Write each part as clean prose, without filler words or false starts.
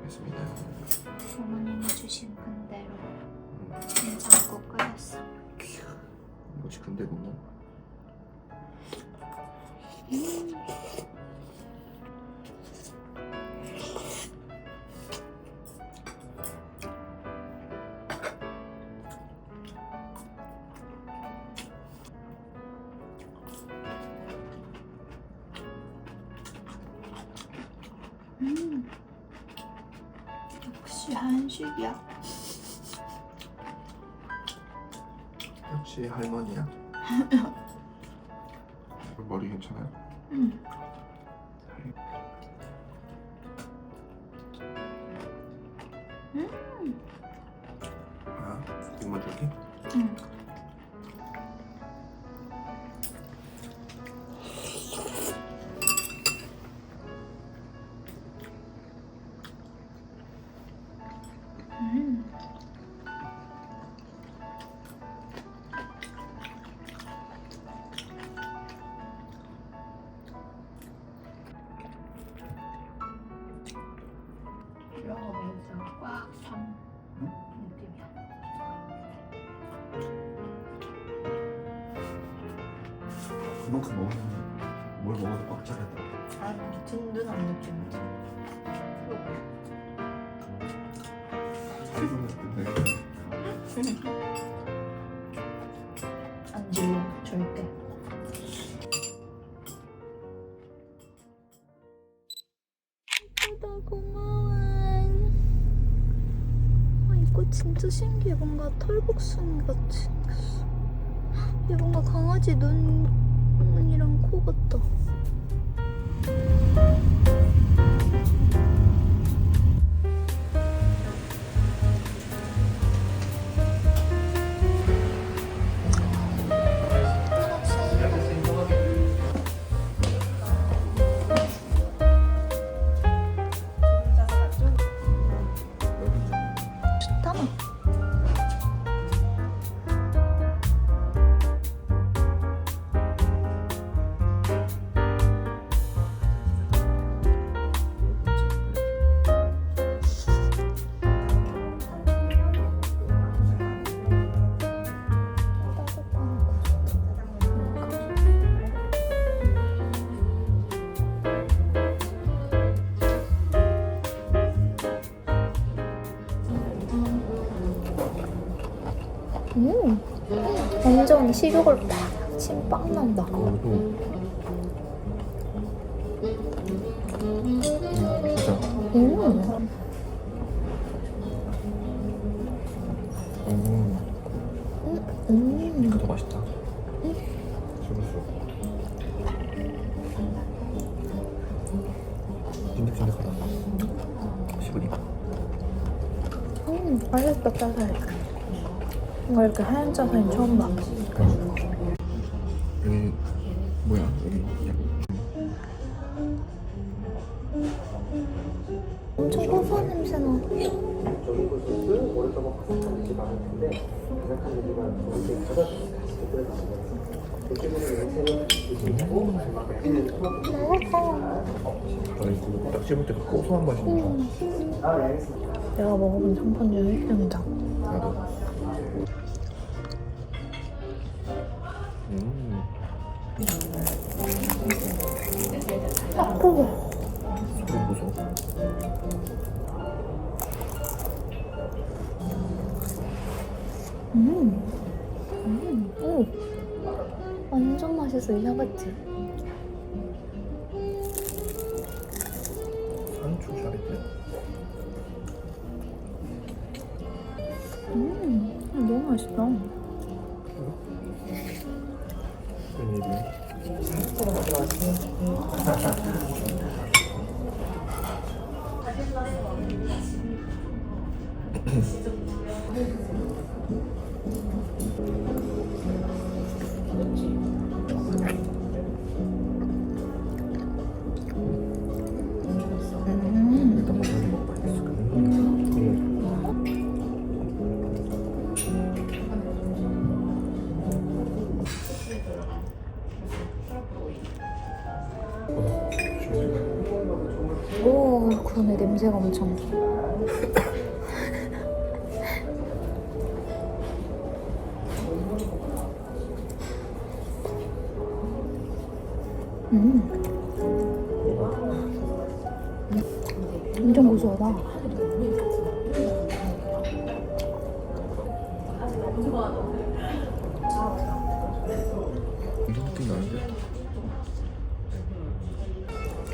먹겠습니다. 어머님이 주신 근대로 된장국 끓였어. 역시 근대국물. 역시 한식이야. 역시 할머니야. 머리 괜찮아요? 응. 아, 이거 줄게. 응. 그만큼 먹으면 뭘 먹어도 꽉 차겠다. 아니 든든한 느낌이지. 안 질려 절대. 예쁘다 고마워. 이거 진짜 신기해. 뭔가 털복숭이 같이 생겼어. 얘 뭔가 강아지 눈이랑 코 같다. 좋다. 완전 식욕을 팍 침빵 난다. 이거 더 맛있다. 찐득찐득하다. 씹으니까. 맛있다. 짜사해. 뭔가 이렇게 하얀 짜사는 처음 봐. 여기 뭐야? 여기 엄청 고소한 냄새 나. 아니 그거 딱 씹을 때 그 고소한 맛이 나. 내가 먹어본 상판 중에 1등이다. 나도. 뜨거워. 소리 무서워. 완전 맛있어 이 샤베트. 산초 샤베트. 너무 맛있다. 웬일이야? 일단 먼저 먹어봐야겠어. 오 그러네 냄새가 엄청. 엄청 고소하다. 이런 느낌 나는데?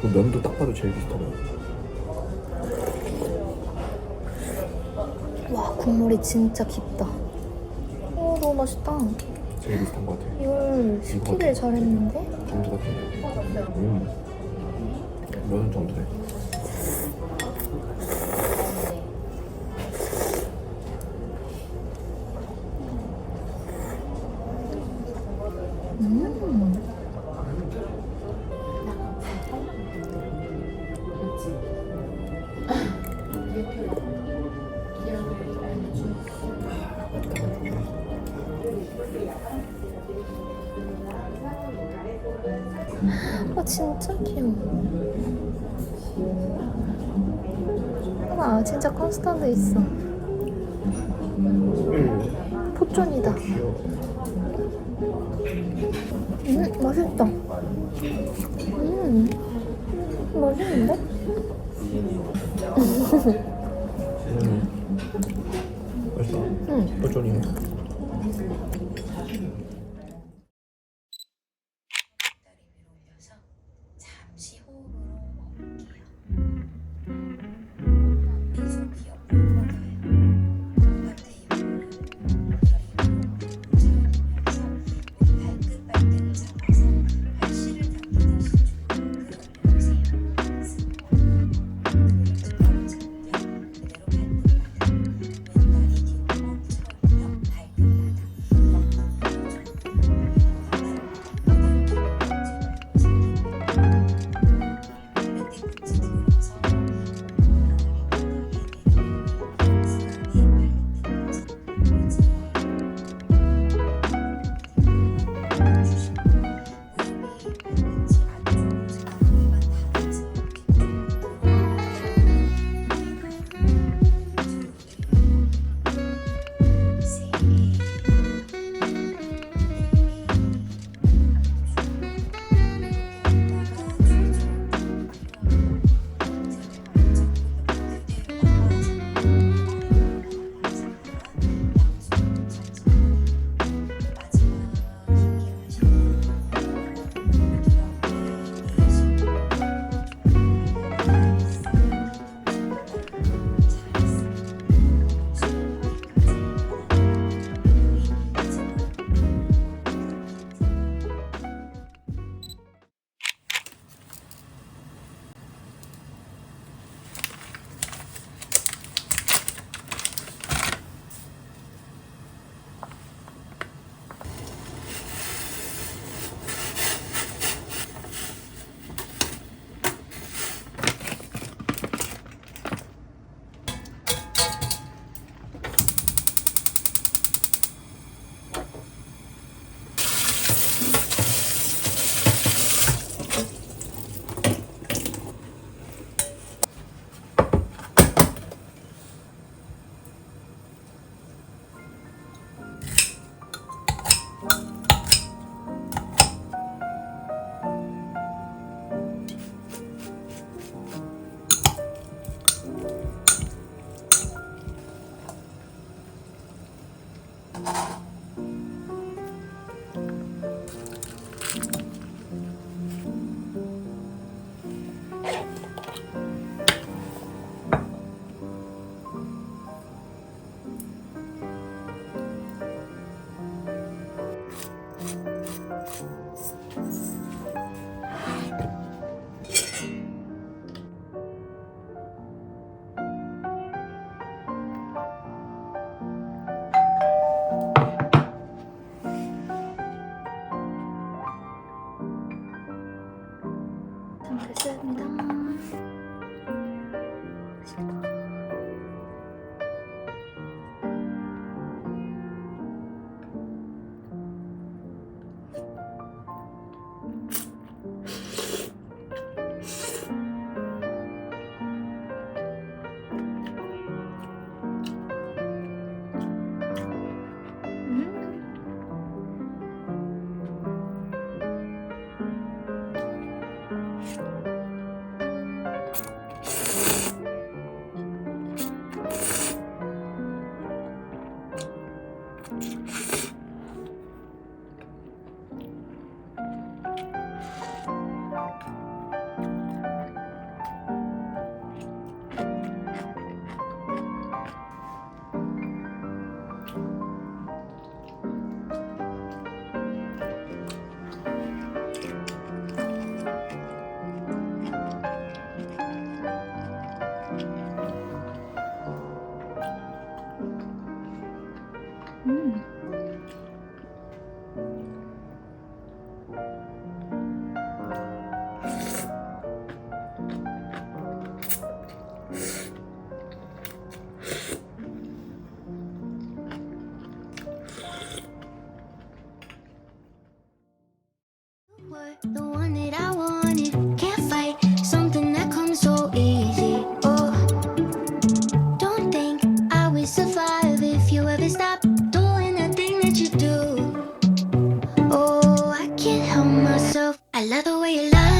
그 면도 딱 봐도 제일 비슷하다. 와 국물이 진짜 깊다. 오 너무 맛있다. 제일 비슷한 것 같아. 이걸 시키길 잘했는데? 정도 같은데. 면은 정도래. 아 진짜 귀여워. 아 진짜 컨스탄트 있어. 포존이다. 귀여워. 맛있다. 맛있는데? 맛있어? 응. 어쩌니? 잠시 호흡으로 먹을게요. 미소기 옆으로 뻗어요. 곁에 입을 잡으면서 발끝 발등을 잡아서 팔씨를 당기듯이 쭉 끌어올려주세요. 그렇죠. 바로 잡으면 그대로 발끝바닥. 왼다리 뒤로 멈춰오며 발끝바닥. 됐습니다. 맛있다. Were the one that I wanted. Can't fight something that comes so easy. Oh, don't think I would survive if you ever stop doing the I love the way you lie.